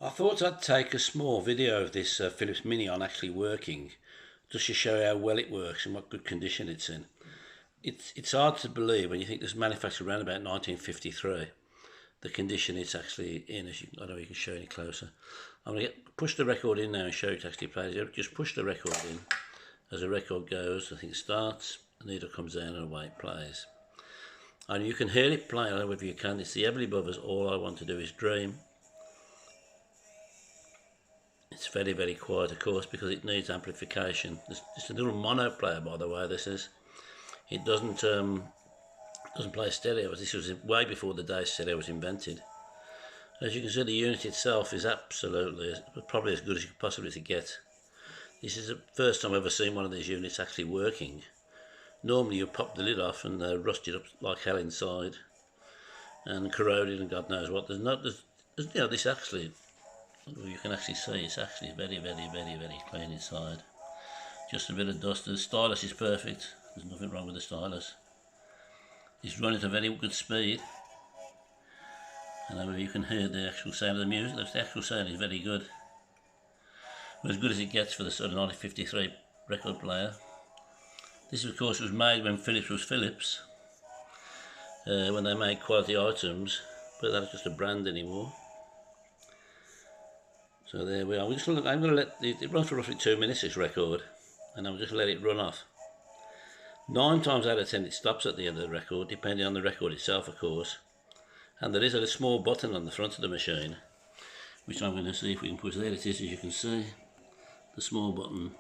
I thought I'd take a small video of this Philips Mignon actually working, just to show how well it works and what good condition it's in. It's hard to believe when you think this was manufactured around about 1953, the condition it's actually in. As you, I don't know if you can show any closer. I'm going to push the record in now and show it actually plays. Just push the record in. As the record goes, the thing starts, the needle comes down and away it plays. And you can hear it playing, I don't know if you can, it's the heavily above us, all I want to do is dream. It's very, very quiet, of course, because it needs amplification. It's just a little mono player, by the way, this is. It doesn't play stereo. This was way before the day stereo was invented. As you can see, the unit itself is absolutely, probably as good as you could possibly get. This is the first time I've ever seen one of these units actually working. Normally you pop the lid off and they're rusted up like hell inside and corroded and God knows what. There's you know, this actually, you can actually see it's actually very, very, very, very clean inside. Just a bit of dust. The stylus is perfect. There's nothing wrong with the stylus. It's running at a very good speed. And you can hear the actual sound of the music. The actual sound is very good. As good as it gets for the sort of 1953 record player. This, of course, was made when Philips was Philips, when they made quality items, but that's just a brand anymore. So there we are. I'm going to let it run for roughly 2 minutes, this record, and I'm just let it run off. 9 times out of 10 it stops at the end of the record, depending on the record itself, of course. And there is a small button on the front of the machine, which I'm going to see if we can push. There it is, as you can see. The small button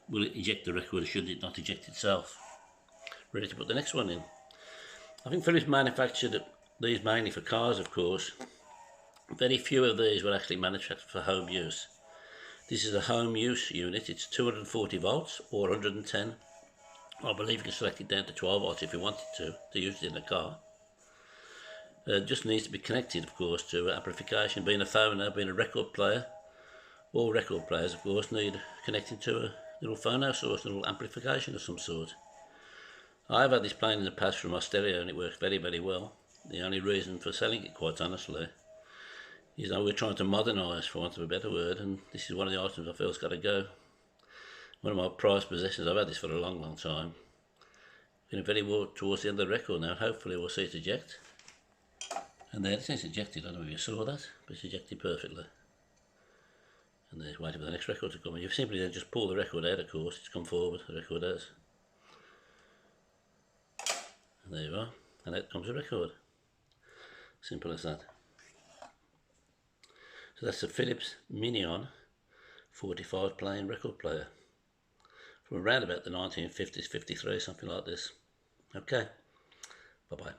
will eject the record, should it not eject itself. Ready to put the next one in. I think Philips manufactured these mainly for cars, of course. Very few of these were actually manufactured for home use. This is a home use unit. It's 240 volts or 110. I believe you can select it down to 12 volts if you wanted to use it in a car. It just needs to be connected, of course, to amplification. Being a phono, being a record player, all record players, of course, need connecting to a little phono source, a little amplification of some sort. I've had this playing in the past from my stereo and it works very, very well. The only reason for selling it, quite honestly, is that we're trying to modernise, for want of a better word, and this is one of the items I feel has got to go. One of my prized possessions. I've had this for a long, long time. Getting very well towards the end of the record now. Hopefully we'll see it eject. And there it is ejected. I don't know if you saw that, but it's ejected perfectly. And there's waiting for the next record to come. And you simply then just pull the record out, of course. It's come forward, the record has. And there you are. And out comes the record. Simple as that. So that's the Philips Mignon 45 playing record player. From around about the 1950s, 53, something like this. Okay. Bye-bye.